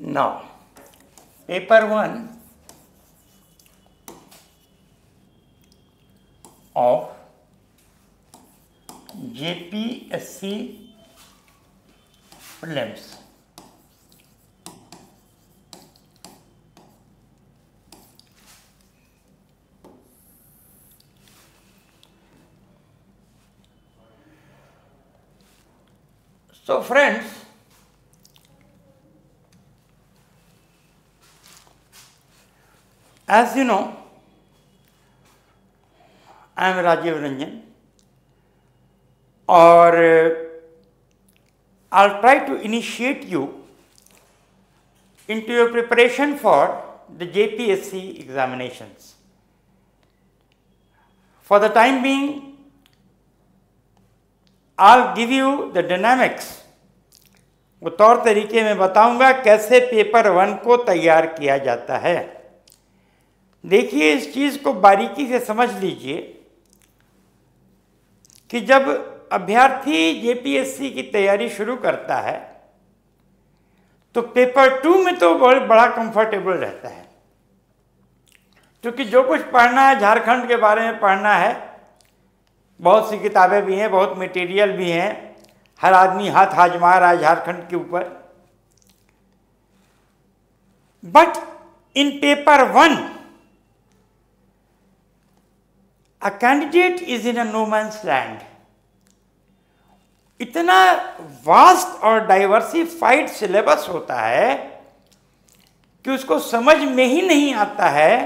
Now, paper 1 of JPSC prelims. So friends, as you know, I am Rajiv Ranjan, or I'll try to initiate you into your preparation for the JPSC examinations. For the time being, I'll give you the dynamics. वो तौर तरीके में बताऊंगा कैसे paper 1 को तैयार किया जाता है। देखिए, इस चीज़ को बारीकी से समझ लीजिए कि जब अभ्यर्थी जेपीएससी की तैयारी शुरू करता है तो पेपर 2 में तो बड़ा कंफर्टेबल रहता है, क्योंकि जो कुछ पढ़ना है झारखंड के बारे में पढ़ना है, बहुत सी किताबें भी हैं, बहुत मटेरियल भी हैं, हर आदमी हाथ आजमा रहा है झारखंड के ऊपर। But in paper 1 a candidate is in a no man's land. इतना वास्ट और डाइवर्सिफाइड सिलेबस होता है कि उसको समझ में ही नहीं आता है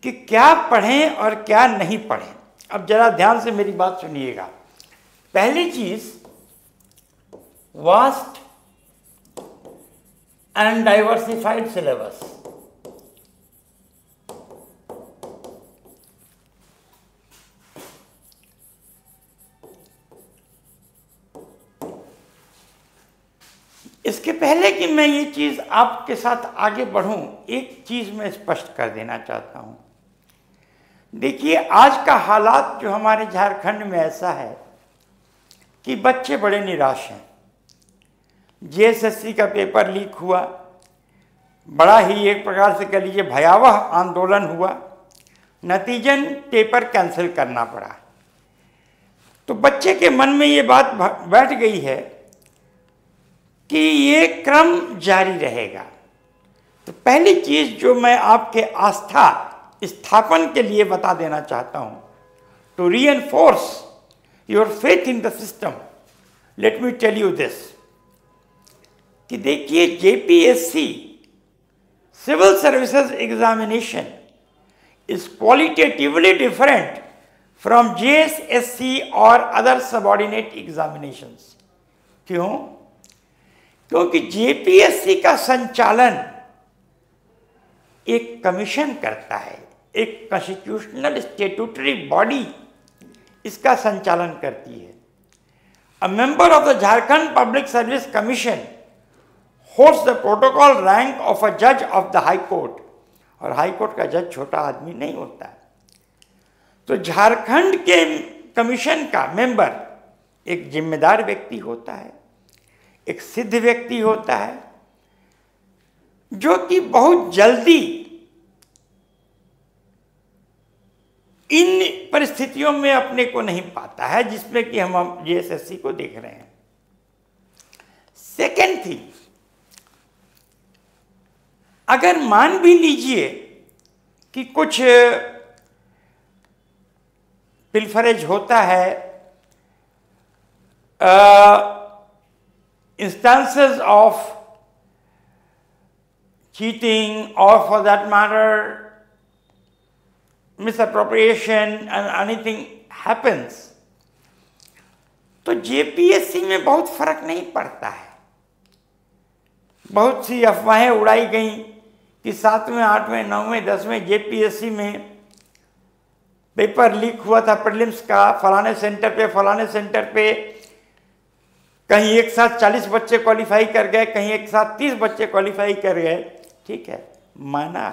कि क्या पढ़ें और क्या नहीं पढ़ें। अब जरा ध्यान से मेरी बात सुनिएगा। पहली चीज, वास्ट एंड डाइवर्सिफाइड सिलेबस। इसके पहले कि मैं ये चीज आपके साथ आगे बढ़ूं, एक चीज मैं स्पष्ट कर देना चाहता हूं। देखिए, आज का हालात जो हमारे झारखंड में ऐसा है कि बच्चे बड़े निराश हैं। जेएसएससी का पेपर लीक हुआ, बड़ा ही एक प्रकार से कह लीजिए भयावह आंदोलन हुआ, नतीजन पेपर कैंसिल करना पड़ा। तो बच्चे के मन में ये बात बैठ गई है कि ये क्रम जारी रहेगा। तो पहली चीज जो मैं आपके आस्था स्थापन के लिए बता देना चाहता हूं, to reinforce your faith in the system, let me tell you this, कि देखिए, JPSC civil services examination is qualitatively different from JSSC और अदर सबऑर्डिनेट एग्जामिनेशंस। क्यों? क्योंकि जेपीएससी का संचालन एक कमीशन करता है, एक कॉन्स्टिट्यूशनल स्टेट्यूटरी बॉडी इसका संचालन करती है। A member of the Jharkhand public service commission holds the protocol rank of a जज ऑफ द हाई कोर्ट, और हाई कोर्ट का जज छोटा आदमी नहीं होता है। तो झारखंड के कमीशन का मेंबर एक जिम्मेदार व्यक्ति होता है, एक सिद्ध व्यक्ति होता है, जो कि बहुत जल्दी इन परिस्थितियों में अपने को नहीं पाता है जिसमें कि हम जेएसएससी को देख रहे हैं। सेकेंड थिंग, अगर मान भी लीजिए कि कुछ पिलफरेज होता है, instances of cheating, or for that matter misappropriation and anything happens, तो जेपीएससी में बहुत फर्क नहीं पड़ता है। बहुत सी अफवाहें उड़ाई गई कि 7वें, 8वें, 9वें, 10वें जेपीएससी में पेपर लीक हुआ था प्रीलिम्स का, फलाने सेंटर पे कहीं एक साथ 40 बच्चे क्वालिफाई कर गए, कहीं एक साथ 30 बच्चे क्वालिफाई कर गए। ठीक है, माना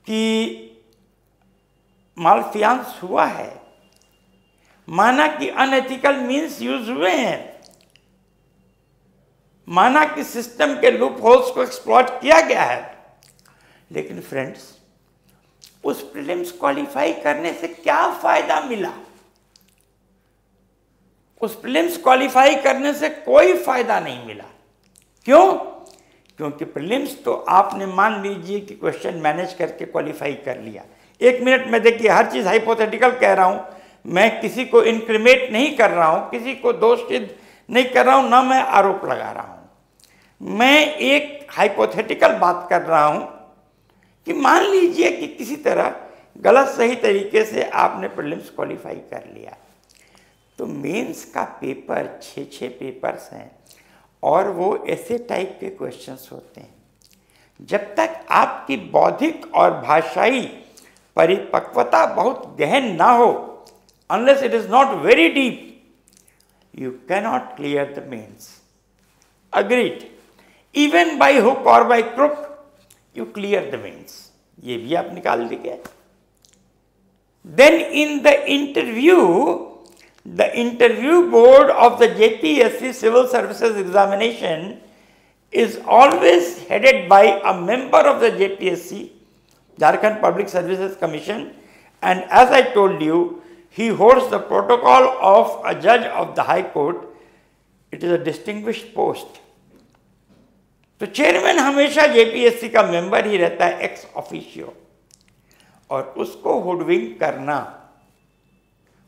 कि मालफियांस हुआ है, माना कि अनएथिकल मीन्स यूज हुए हैं, माना कि सिस्टम के लूप होल्स को एक्सप्लॉइट किया गया है, लेकिन फ्रेंड्स उस प्रीलिम्स क्वालिफाई करने से क्या फायदा मिला? उस प्रीलिम्स क्वालिफाई करने से कोई फायदा नहीं मिला। क्यों? क्योंकि प्रीलिम्स तो आपने मान लीजिए कि क्वेश्चन मैनेज करके क्वालिफाई कर लिया। एक मिनट में देखिए, हर चीज हाइपोथेटिकल कह रहा हूं, मैं किसी को इनक्रिमेट नहीं कर रहा हूं, किसी को दोषित नहीं कर रहा हूं, ना मैं आरोप लगा रहा हूं। मैं एक हाइपोथेटिकल बात कर रहा हूं कि मान लीजिए कि किसी तरह गलत सही तरीके से आपने प्रीलिम्स क्वालिफाई कर लिया, तो मेंस का पेपर 6 पेपर्स हैं और वो ऐसे टाइप के क्वेश्चंस होते हैं। जब तक आपकी बौद्धिक और भाषाई परिपक्वता बहुत गहन ना हो, unless it is not very deep, you cannot clear the mains. Agreed. Even by hook or by crook, you clear the mains. ये भी आप निकाल लीजिए। Then in the interview board of the JPSC Civil Services Examination is always headed by a member of the JPSC, Jharkhand Public Services Commission, and as I told you, he holds the protocol of a judge of the High Court. It is a distinguished post. तो chairman हमेशा JPSC का member ही रहता है ex officio, और उसको हुडविंग करना,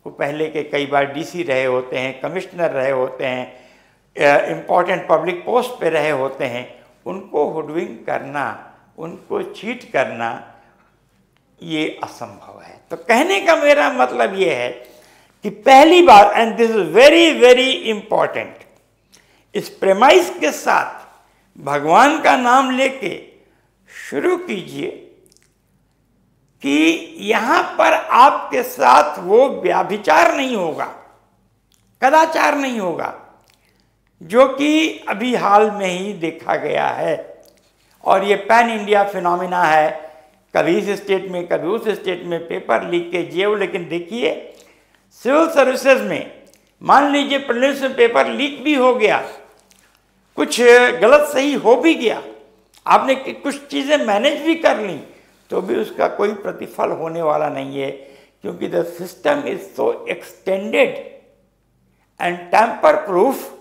वो पहले के कई बार डीसी रहे होते हैं, कमिश्नर रहे होते हैं, इम्पोर्टेंट पब्लिक पोस्ट पे रहे होते हैं, उनको हुडविंग करना, उनको चीट करना, ये असंभव है। तो कहने का मेरा मतलब ये है कि पहली बार, and this is very very important, इस प्रेमाइस के साथ भगवान का नाम लेके शुरू कीजिए कि यहां पर आपके साथ वो व्याभिचार नहीं होगा, कदाचार नहीं होगा, जो कि अभी हाल में ही देखा गया है। और ये पैन इंडिया फिनोमिना है, कभी इस स्टेट में कभी उस स्टेट में पेपर लीक के जेव। लेकिन देखिए सिविल सर्विसेज में मान लीजिए प्रीलिम्स में पेपर लीक भी हो गया, कुछ गलत सही हो भी गया, आपने कुछ चीज़ें मैनेज भी कर ली, तो भी उसका कोई प्रतिफल होने वाला नहीं है, क्योंकि the system is so extended and tamper proof,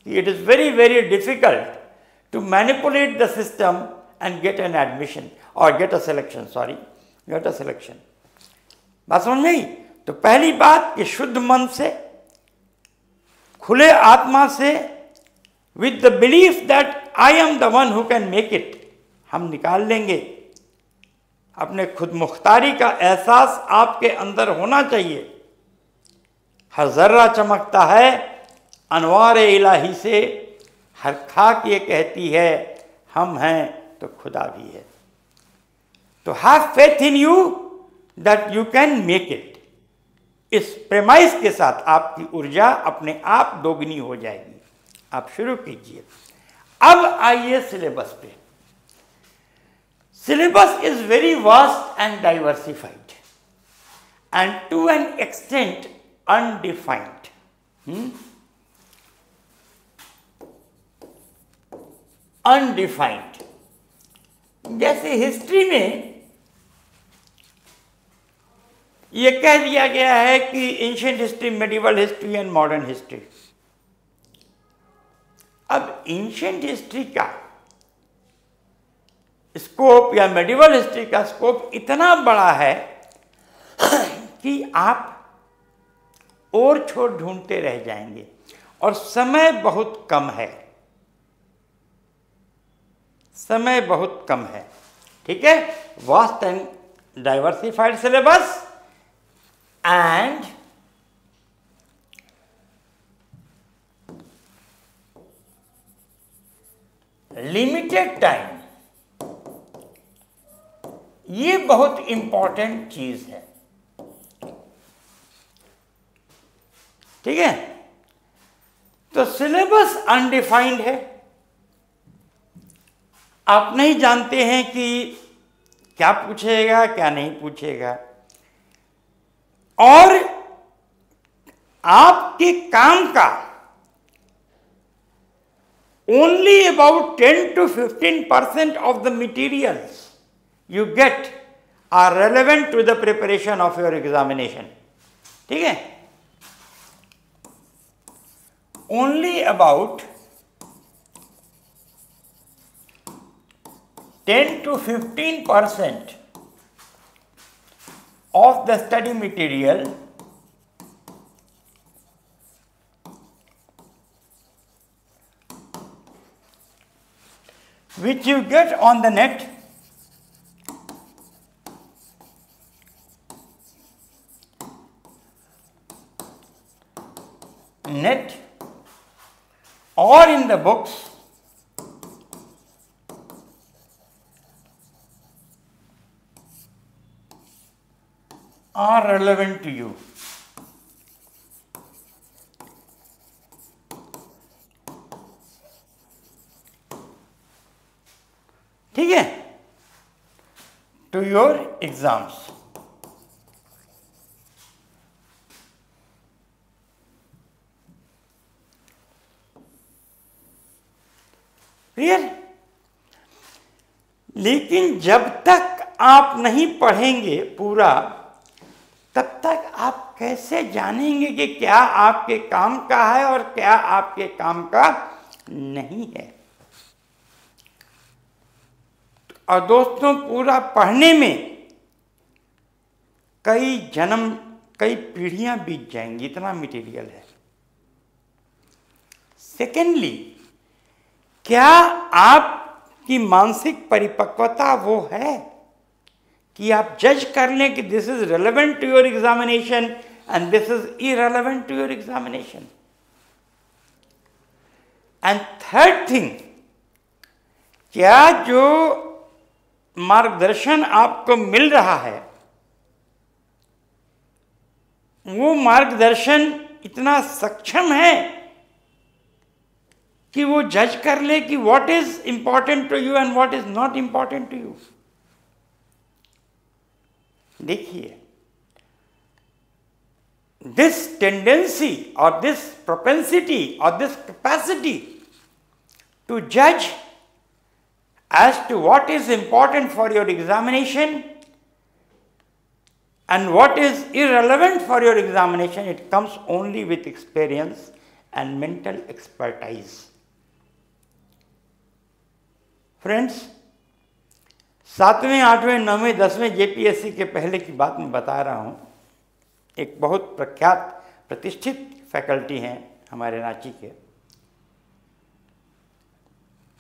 it is very very difficult to manipulate the system and get an admission और get a selection, get a selection. बात समझ में आई? तो पहली बात कि शुद्ध मन से, खुले आत्मा से, with the belief that I am the one who can make it, हम निकाल लेंगे। अपने खुद मुख्तारी का एहसास आपके अंदर होना चाहिए। हर जर्रा चमकता है अनवार इलाही से, हर खाक ये कहती है हम हैं तो खुदा भी है। तो have faith in you that you can make it. इस प्रेमाइस के साथ आपकी ऊर्जा अपने आप दोगुनी हो जाएगी। आप शुरू कीजिए। अब आइए सिलेबस पे। Syllabus is very vast and diversified and to an extent undefined. Undefined, जैसे हिस्ट्री में यह कह दिया गया है कि ancient history, medieval history and modern history. अब एंशिएंट हिस्ट्री का स्कोप या मेडिवल हिस्ट्री का स्कोप इतना बड़ा है कि आप और छोर ढूंढते रह जाएंगे, और समय बहुत कम है, समय बहुत कम है। ठीक है, vast and diversified syllabus and limited time, ये बहुत इंपॉर्टेंट चीज है। ठीक है, तो सिलेबस अनडिफाइंड है, आप नहीं जानते हैं कि क्या पूछेगा क्या नहीं पूछेगा, और आपके काम का only about 10 to 15% of the materials you get are relevant to the preparation of your examination. ठीक है? Only about 10 to 15% of the study material which you get on the net or in the books are relevant to you. ठीक है? To your exams. Clear? लेकिन जब तक आप नहीं पढ़ेंगे पूरा, तब तक आप कैसे जानेंगे कि क्या आपके काम का है और क्या आपके काम का नहीं है? और दोस्तों, पूरा पढ़ने में कई जन्म, कई पीढ़ियां बीत जाएंगी, इतना मटेरियल है। सेकेंडली, क्या आपकी मानसिक परिपक्वता वो है कि आप जज कर लें कि this is relevant to your examination and this is irrelevant to your examination? And third thing, क्या जो मार्गदर्शन आपको मिल रहा है वो मार्गदर्शन इतना सक्षम है कि वो जज कर ले कि what is important to you and what is not important to you? देखिए, दिस टेंडेंसी और दिस प्रोपेंसिटी और दिस कैपेसिटी टू जज as to what is important for your examination and what is irrelevant for your examination, it comes only with experience and mental expertise. Friends, 7वें, 8वें, 9वें, 10वें JPSC के पहले की बात मैं बता रहा हूँ। एक बहुत प्रख्यात प्रतिष्ठित फैकल्टी हैं हमारे रांची के,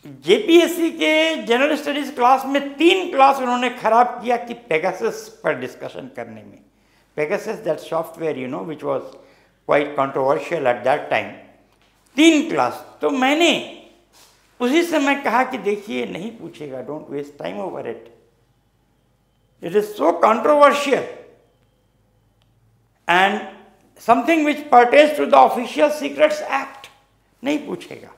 जेपीएससी के जनरल स्टडीज क्लास में 3 क्लास उन्होंने खराब किया कि पेगासस पर डिस्कशन करने में। Pegasus, that software you know which was quite controversial at that time. 3 class. तो मैंने उसी समय कहा कि देखिए, नहीं पूछेगा, don't waste time over it, it is so controversial and something which pertains to the official secrets act, नहीं पूछेगा।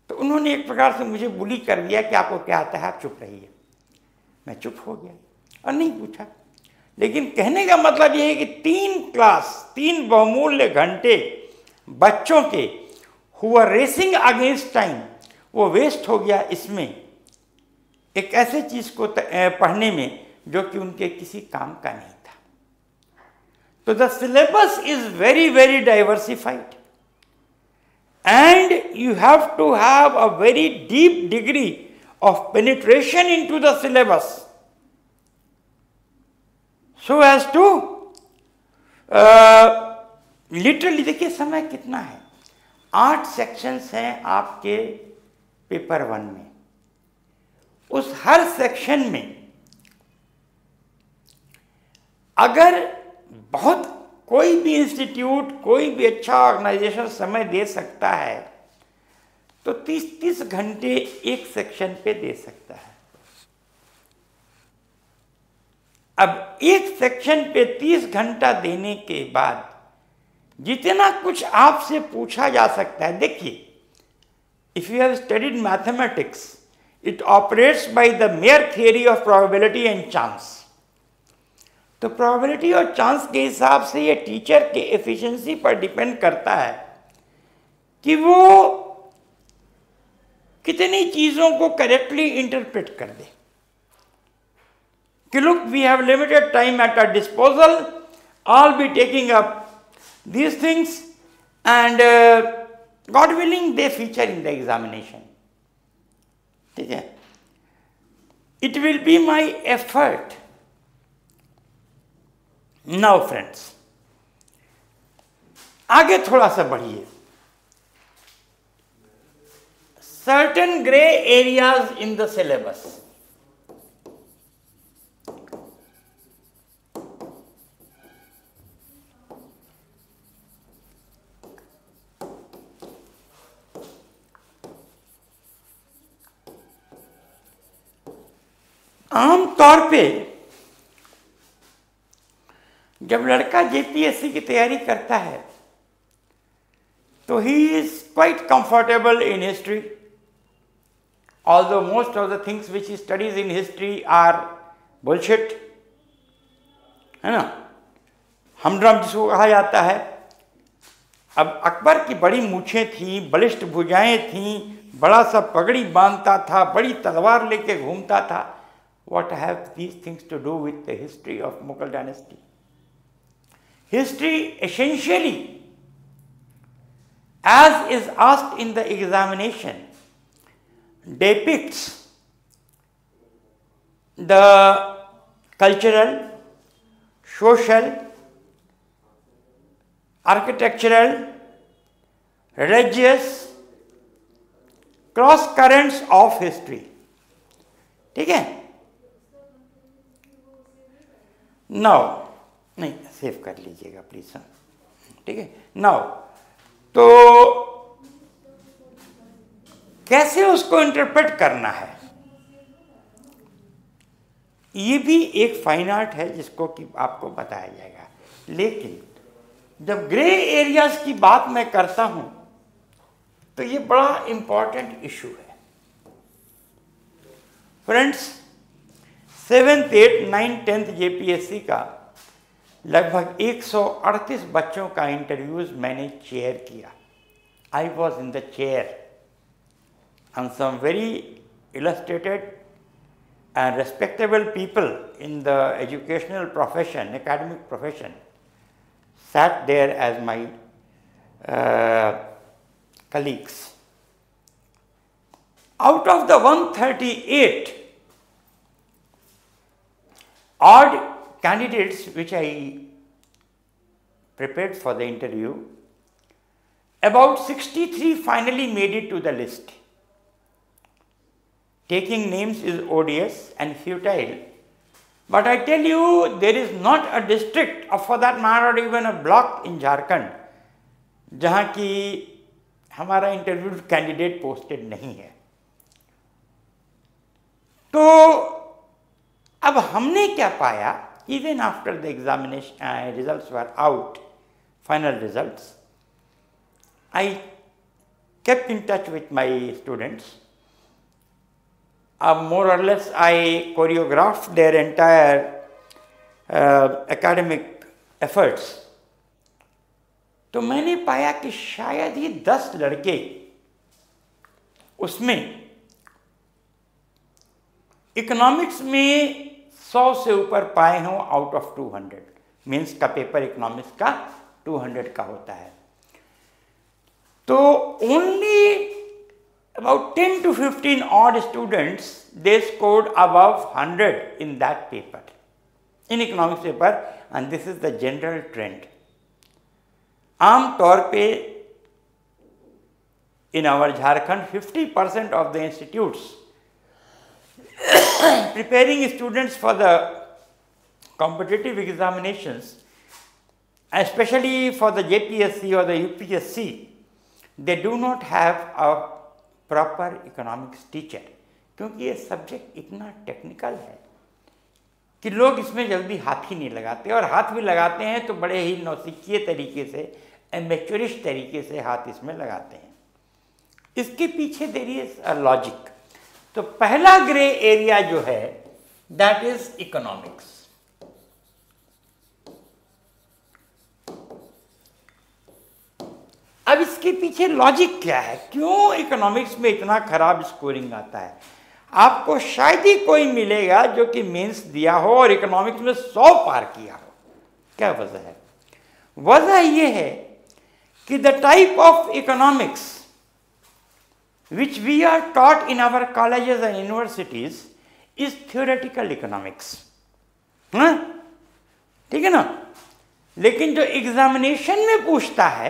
तो उन्होंने एक प्रकार से मुझे बुली कर दिया कि आपको क्या आता है, आप चुप रहिए। मैं चुप हो गया और नहीं पूछा। लेकिन कहने का मतलब यह है कि 3 क्लास, 3 बहुमूल्य घंटे बच्चों के who are racing against time, वो वेस्ट हो गया इसमें, एक ऐसे चीज को पढ़ने में जो कि उनके किसी काम का नहीं था। तो the syllabus is very very diversified and you have to have a very deep degree of penetration into the syllabus so as to literally, देखिए समय कितना है, 8 सेक्शंस हैं आपके पेपर 1 में। उस हर सेक्शन में अगर बहुत कोई भी इंस्टीट्यूट, कोई भी अच्छा ऑर्गेनाइजेशन समय दे सकता है तो 30-30 घंटे एक सेक्शन पे दे सकता है। अब एक सेक्शन पे 30 घंटा देने के बाद जितना कुछ आपसे पूछा जा सकता है, देखिए, if you have studied mathematics, it operates by the mayor theory of probability and chance. तो प्रोबेबिलिटी और चांस के हिसाब से ये टीचर के एफिशिएंसी पर डिपेंड करता है कि वो कितनी चीजों को करेक्टली इंटरप्रेट कर दे कि look we have limited time at our disposal, all be taking up these things and God willing they feature in the examination. ठीक है, it will be my effort. Now friends, आगे थोड़ा सा बढ़िए। Certain grey areas in the syllabus. आम तौर पे जब लड़का जेपीएससी की तैयारी करता है तो he is quite comfortable in history, although most of the things which he studies in history are bullshit, है ना, हमड्रम जिसको कहा जाता है। अब अकबर की बड़ी मूछें थी, बलिष्ठ भुजाएं थीं, बड़ा सा पगड़ी बांधता था, बड़ी तलवार लेके घूमता था। What have these things to do with the history of Mughal dynasty? History essentially, as is asked in the examination, depicts the cultural, social, architectural, religious cross currents of history। ठीक है, नाउ नहीं save कर लीजिएगा please. ठीक है, now तो कैसे उसको इंटरप्रेट करना है, ये भी एक फाइन आर्ट है जिसको कि आपको बताया जाएगा। लेकिन जब ग्रे एरियाज की बात मैं करता हूं तो ये बड़ा इंपॉर्टेंट इशू है। Friends, 7th, 8th, 9th, 10th JPSC का लगभग 138 बच्चों का इंटरव्यूज मैंने चेयर किया। I was in the chair and some very illustrated and respectable people in the educational profession, academic profession, sat there as my colleagues. Out of the 138 odd candidates which I prepared for the interview, about 63 finally made it to the list. Taking names is odious and futile, but I tell you, there is not a district, or for that matter even a block in Jharkhand, जहाँ की हमारा interview candidate posted नहीं है। तो अब हमने क्या पाया, even after the examination results were out, final results, I kept in touch with my students. More or less I choreographed their entire academic efforts. तो मैंने पाया कि शायद ही 10 लड़के उसमें इकोनॉमिक्स में 100 से ऊपर पाए हों आउट ऑफ 200। मीन्स का पेपर इकोनॉमिक्स का 200 का होता है। तो only about 10 to 15 odd students, they scored above 100 in that paper, in economics paper, and this is the general trend. आम तौर पे in our Jharkhand 50% of the institutes preparing students for the competitive examinations, especially for the JPSC or the UPSC, they do not have a proper economics teacher, क्योंकि ये subject इतना technical है कि लोग इसमें जल्दी हाथ ही नहीं लगाते, और हाथ भी लगाते हैं तो बड़े ही नौसिखिए तरीके से, एमेच्योरिश तरीके से हाथ इसमें लगाते हैं। इसके पीछे देयर इज अ लॉजिक। तो पहला ग्रे एरिया जो है दैट इज इकोनॉमिक्स। अब इसके पीछे लॉजिक क्या है, क्यों इकोनॉमिक्स में इतना खराब स्कोरिंग आता है? आपको शायद ही कोई मिलेगा जो कि मेंस दिया हो और इकोनॉमिक्स में 100 पार किया हो। क्या वजह है? वजह यह है कि the type of economics which we are taught in our colleges and universities is theoretical economics. हाँ, ठीक है ना? लेकिन जो एग्जामिनेशन में पूछता है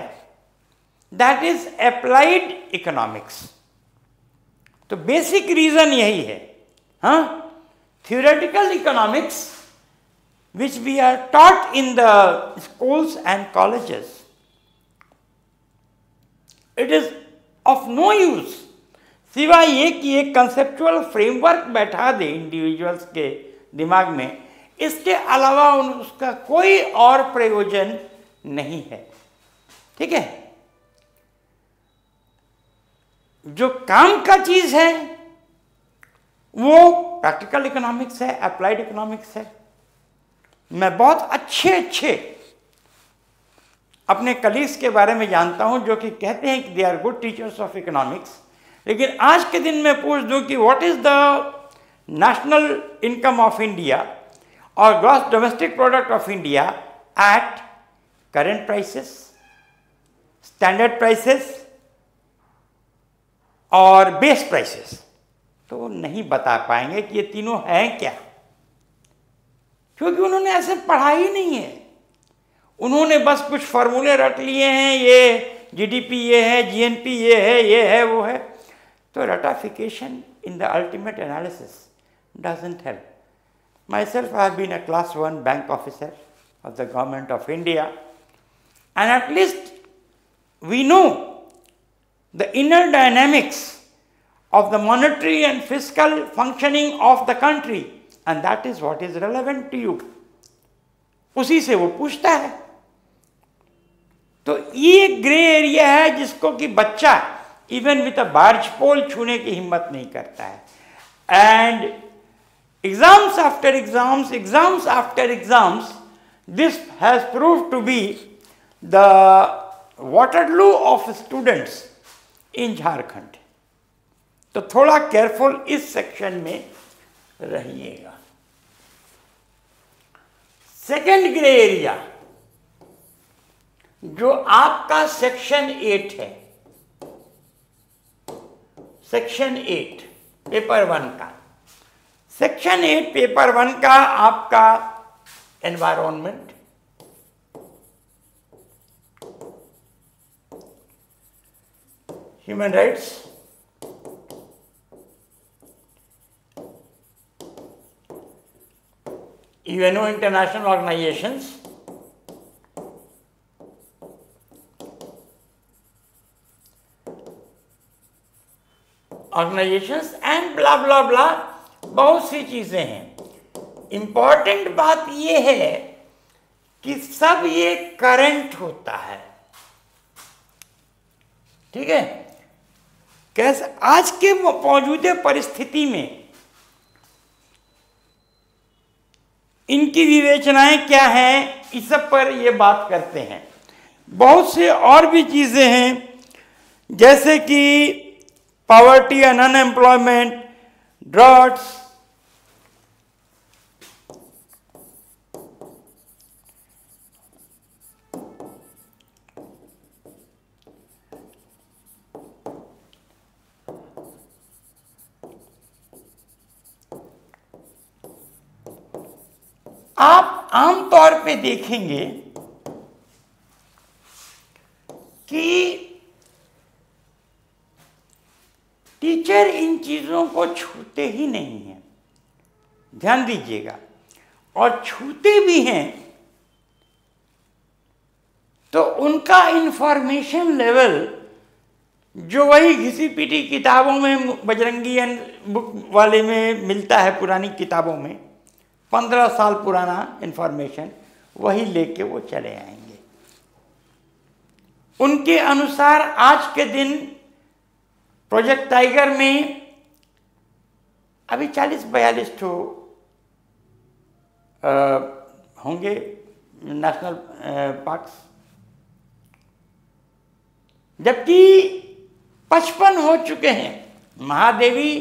that is applied economics. तो बेसिक रीजन यही है। हाँ, theoretical economics which we are taught in the schools and colleges, it is of no use सिवाय ये कि एक कंसेप्चुअल फ्रेमवर्क बैठा दे इंडिविजुअल्स के दिमाग में, इसके अलावा उसका कोई और प्रयोजन नहीं है। ठीक है? जो काम का चीज है वो प्रैक्टिकल इकोनॉमिक्स है, अप्लाइड इकोनॉमिक्स है। मैं बहुत अच्छे अपने कलीग्स के बारे में जानता हूं जो कि कहते हैं कि they are good teachers of economics, लेकिन आज के दिन मैं पूछ दूं कि what is the national income of India और gross domestic product of India at current prices, standard prices और बेस प्राइसेस, तो नहीं बता पाएंगे कि ये तीनों हैं क्या, क्योंकि उन्होंने ऐसे पढ़ा ही नहीं है। उन्होंने बस कुछ फॉर्मूले रट लिए हैं, ये जीडीपी ये है, जीएनपी ये है वो है। तो ratification in the ultimate analysis doesn't help. Myself, I have been a class 1 bank officer of the government of India, and at least we know the inner dynamics of the monetary and fiscal functioning of the country, and that is what is relevant to you. उसी से वो पूछता है। तो ये grey area है जिसको कि बच्चा even with a barge pole छूने की हिम्मत नहीं करता है। And exams after exams this has proved to be the Waterloo of students in Jharkhand. तो थोड़ा केयरफुल इस सेक्शन में रहिएगा। सेकेंड ग्रे एरिया जो आपका सेक्शन 8 है, सेक्शन 8 पेपर 1 का, सेक्शन 8 पेपर 1 का आपका environment, human rights, UNO international organisations, organisations and blah blah blah, बहुत सी चीजें हैं। इंपॉर्टेंट बात यह है कि सब ये करंट होता है। ठीक है? कैसे आज के मौजूदा परिस्थिति में इनकी विवेचनाएं क्या हैं, इस सब पर ये बात करते हैं। बहुत से और भी चीजें हैं जैसे कि पॉवर्टी एंड अनएम्प्लॉयमेंट, ड्रॉट्स, आप आमतौर पे देखेंगे कि टीचर इन चीजों को छूते ही नहीं हैं। ध्यान दीजिएगा, और छूते भी हैं तो उनका इंफॉर्मेशन लेवल जो वही घिसी पिटी किताबों में, बजरंगी एंड बुक वाले में मिलता है, पुरानी किताबों में 15 साल पुराना इंफॉर्मेशन, वही लेके वो चले आएंगे। उनके अनुसार आज के दिन प्रोजेक्ट टाइगर में अभी 40-42 ठो होंगे नेशनल पार्क्स। जबकि 55 हो चुके हैं। महादेवी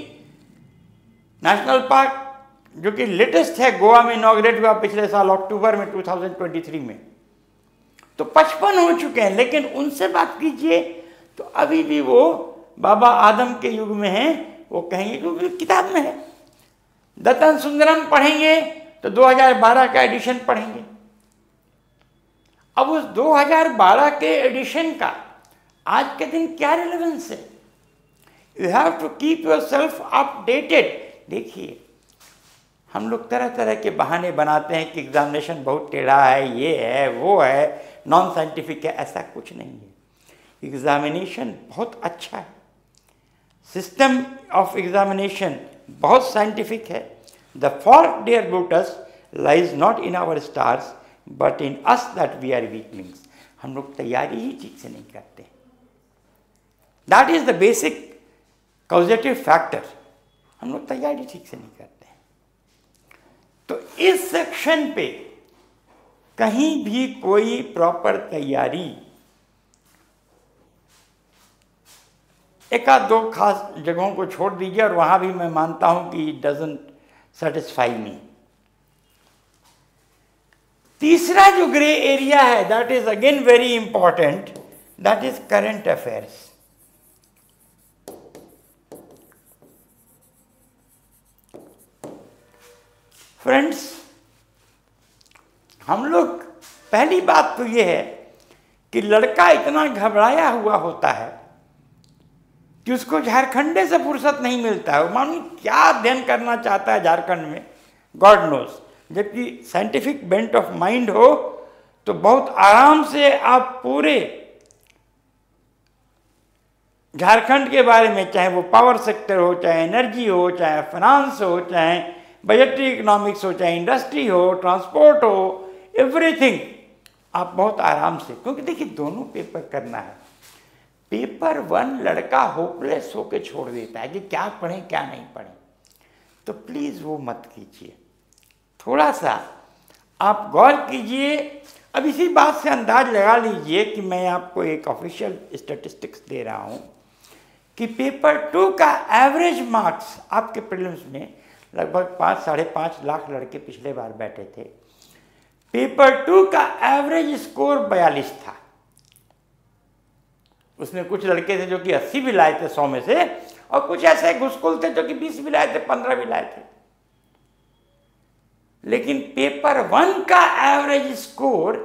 नेशनल पार्क जो कि लेटेस्ट है, गोवा में इनॉग्रेट हुआ पिछले साल अक्टूबर में 2023 में, तो 55 हो चुके हैं। लेकिन उनसे बात कीजिए तो अभी भी वो बाबा आदम के युग में हैं, वो कहेंगे क्योंकि किताब में है। दत्तन सुंदरम पढ़ेंगे तो 2012 का एडिशन पढ़ेंगे। अब उस 2012 के एडिशन का आज के दिन क्या रिलेवेंस है? You have to keep yourself updated. देखिए, हम लोग तरह तरह के बहाने बनाते हैं कि एग्जामिनेशन बहुत टेढ़ा है, ये है, वो है, नॉन साइंटिफिक है। ऐसा कुछ नहीं है। एग्जामिनेशन बहुत अच्छा है, सिस्टम ऑफ एग्जामिनेशन बहुत साइंटिफिक है। The fault dear Brutus lies not in our stars but in us that we are weaklings. हम लोग तैयारी ही ठीक से नहीं करते। That is the basic causative factor. हम लोग तैयारी ठीक से नहीं करते। तो इस सेक्शन पे कहीं भी कोई प्रॉपर तैयारी, एक आध दो खास जगहों को छोड़ दीजिए, और वहां भी मैं मानता हूं कि इट डजंट सेटिस्फाई मी। तीसरा जो ग्रे एरिया है, that is again very important, that is current affairs. Friends, हम लोग, पहली बात तो ये है कि लड़का इतना घबराया हुआ होता है कि उसको झारखंडे से फुर्सत नहीं मिलता है। वो मानो क्या अध्ययन करना चाहता है झारखंड में, गॉड नोस। जबकि साइंटिफिक बेंट ऑफ माइंड हो तो बहुत आराम से आप पूरे झारखंड के बारे में, चाहे वो पावर सेक्टर हो, चाहे एनर्जी हो, चाहे फाइनेंस हो, चाहे बजटरी इकोनॉमिक्स हो, चाहे इंडस्ट्री हो, ट्रांसपोर्ट हो, एवरीथिंग आप बहुत आराम से, क्योंकि देखिए दोनों पेपर करना है। पेपर 1 लड़का होपलेस होकर छोड़ देता है कि क्या पढ़ें क्या नहीं पढ़ें। तो प्लीज़ वो मत कीजिए, थोड़ा सा आप गौर कीजिए। अब इसी बात से अंदाज लगा लीजिए कि मैं आपको एक ऑफिशियल स्टैटिस्टिक्स दे रहा हूँ कि पेपर 2 का एवरेज मार्क्स आपके प्रीलिम्स में लगभग 5-5.5 लाख लड़के पिछले बार बैठे थे। पेपर 2 का एवरेज स्कोर 42 था। उसमें कुछ लड़के थे जो कि 80 भी लाए थे 100 में से, और कुछ ऐसे घुसकुल थे जो कि 20 भी लाए थे, 15 भी लाए थे। लेकिन पेपर 1 का एवरेज स्कोर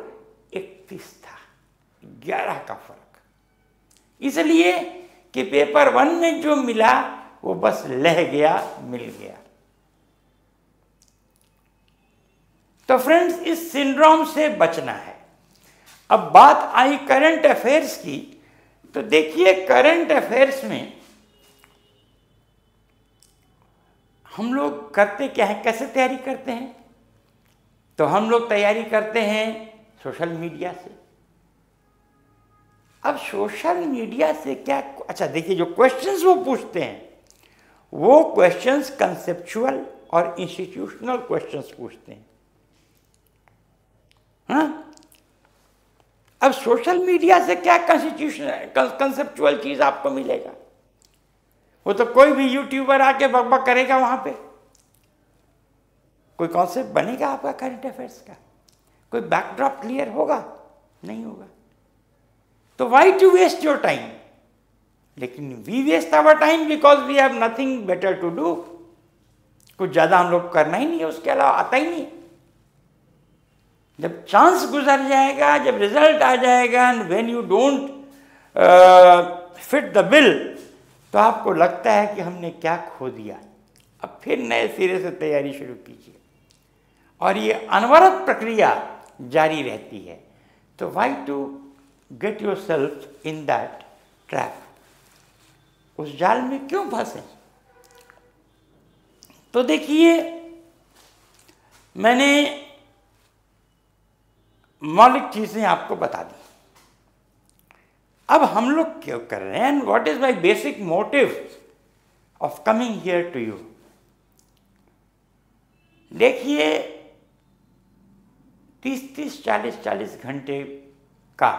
31 था, 11 का फर्क। इसलिए कि पेपर 1 में जो मिला वो बस लह गया, मिल गया। तो फ्रेंड्स, इस सिंड्रोम से बचना है। अब बात आई करंट अफेयर्स की, तो देखिए करंट अफेयर्स में हम लोग करते क्या है, कैसे तैयारी करते हैं? तो हम लोग तैयारी करते हैं सोशल मीडिया से। अब सोशल मीडिया से क्या, अच्छा देखिए जो क्वेश्चंस वो पूछते हैं वो क्वेश्चंस कंसेप्चुअल और इंस्टीट्यूशनल क्वेश्चंस पूछते हैं। हाँ, अब सोशल मीडिया से क्या कंसेप्चुअल चीज आपको मिलेगा? वो तो कोई भी यूट्यूबर आके बकबक करेगा, वहां पे कोई कॉन्सेप्ट बनेगा आपका करंट अफेयर्स का? कोई बैकड्रॉप क्लियर होगा? नहीं होगा। तो why to waste your time? लेकिन we waste our time because we have nothing better to do. कुछ ज्यादा हम लोग करना ही नहीं है, उसके अलावा आता ही नहीं। जब चांस गुजर जाएगा, जब रिजल्ट आ जाएगा, and when you don't fit the bill, तो आपको लगता है कि हमने क्या खो दिया। अब फिर नए सिरे से तैयारी शुरू कीजिए, और ये अनवरत प्रक्रिया जारी रहती है। तो why to get yourself in that trap? उस जाल में क्यों फंसे? तो देखिए, मैंने मौलिक चीजें आपको बता दी। अब हम लोग क्यों कर रहे हैं, and what is my basic motive of coming here to you? देखिए, 30-40 घंटे का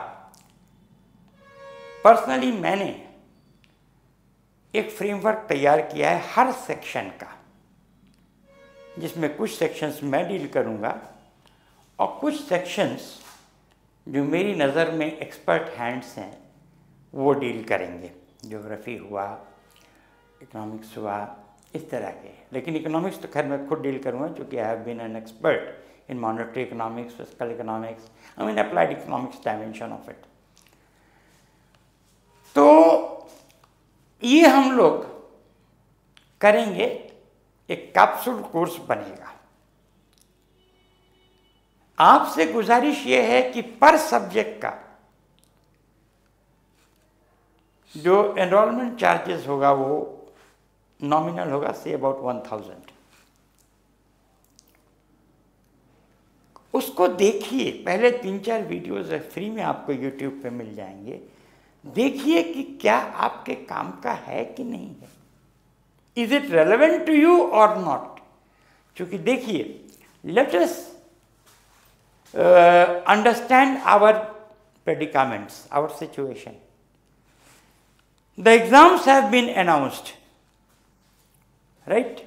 पर्सनली मैंने एक फ्रेमवर्क तैयार किया है हर सेक्शन का, जिसमें कुछ सेक्शंस मैं डील करूंगा और कुछ सेक्शंस जो मेरी नज़र में एक्सपर्ट हैंड्स हैं वो डील करेंगे। ज्योग्राफी हुआ, इकोनॉमिक्स हुआ, इस तरह के। लेकिन इकोनॉमिक्स तो खैर मैं खुद डील करूँगा, क्योंकि I have been an expert in monetary economics, fiscal economics, I mean applied economics dimension of it. तो ये हम लोग करेंगे, एक कैप्सूल कोर्स बनेगा। आपसे गुजारिश ये है कि पर सब्जेक्ट का जो एनरोलमेंट चार्जेस होगा वो नॉमिनल होगा, से अबाउट 1000। उसको देखिए, पहले 3-4 वीडियोस फ्री में आपको यूट्यूब पे मिल जाएंगे। देखिए कि क्या आपके काम का है कि नहीं है, is it relevant to you और नॉट। क्योंकि देखिए, let us understand our predicaments, our situation. The exams have been announced, right?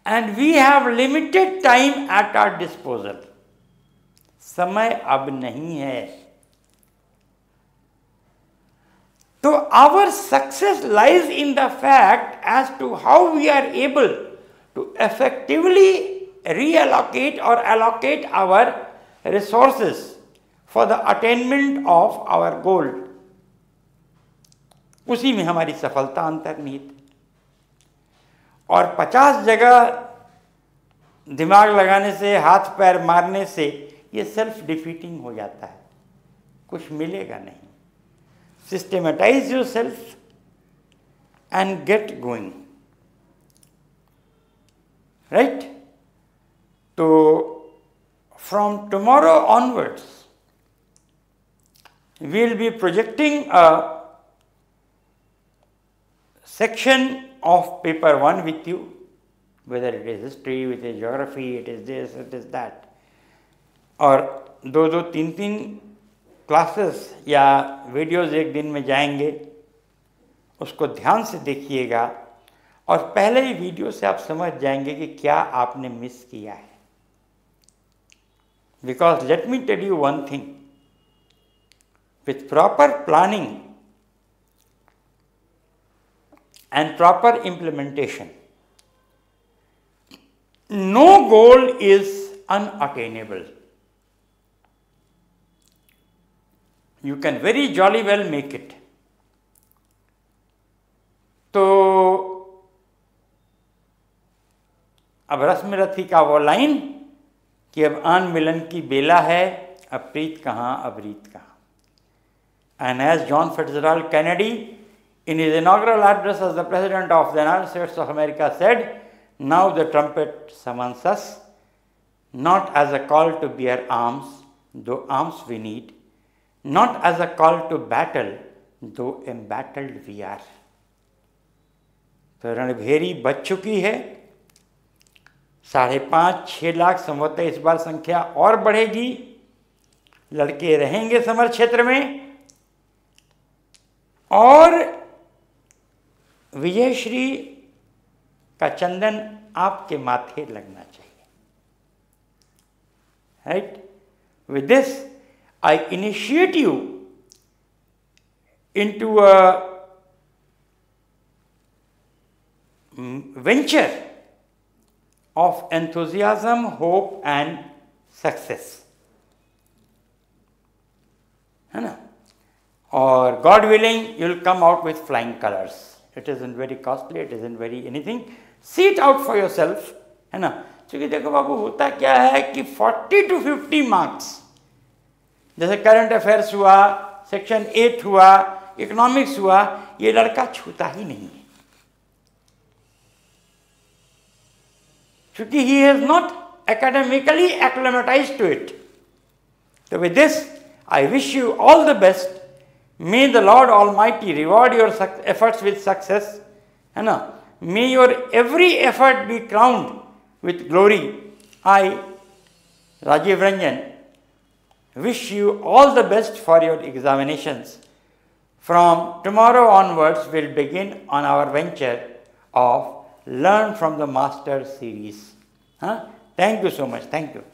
And we have limited time at our disposal. समय अब नहीं है। तो our success lies in the fact as to how we are able to effectively reallocate or allocate our resources for the attainment of our goal. उसी में हमारी सफलता अंतर्निहित। और 50 जगह दिमाग लगाने से, हाथ पैर मारने से ये सेल्फ डिफीटिंग हो जाता है, कुछ मिलेगा नहीं। Systematise yourself and get going, right. तो from tomorrow onwards we will be projecting a section of paper 1 with you, whether it is history, it is geography, it is this, it is that. और 2-2, 3-3 classes या videos एक दिन में जाएंगे, उसको ध्यान से देखिएगा और पहले ही वीडियो से आप समझ जाएंगे कि क्या आपने मिस किया है। Because let me tell you one thing, with proper planning and proper implementation, no goal is unattainable. You can very jolly well make it. तो अब रस्म रथी का वो लाइन कि अब आन मिलन की बेला है, अब प्रीत कहाँ अब रीत कहाँ। And as John Fitzgerald Kennedy in his inaugural address as the President of the United States of America said, now the trumpet summons us, not as a call to bear arms, though arms we need, not as a call to battle, though embattled we are. तो रणभेरी बच चुकी है, 5.5-6 लाख संभवतः इस बार संख्या और बढ़ेगी। लड़के रहेंगे समर क्षेत्र में और विजयश्री का चंदन आपके माथे लगना चाहिए, right. With this I initiate you into a venture of enthusiasm, hope and success, है ना। और God willing you will come out with flying colours. It isn't very costly, it isn't very anything. See it out for yourself, है ना। क्योंकि देखो बाबू, होता क्या है कि 40 to 50 मार्क्स, जैसे करंट अफेयर्स हुआ, सेक्शन 8 हुआ, इकोनॉमिक्स हुआ, ये लड़का छूता ही नहीं है, क्योंकि he is not academically acclimatized to it. So with this, I wish you all the best. May the Lord Almighty reward your efforts with success, है ना। May your every effort be crowned with glory. I, Rajiv Ranjan, wish you all the best for your examinations. From tomorrow onwards, we'll begin on our venture of Learn from the Master series. Thank you so much. Thank you.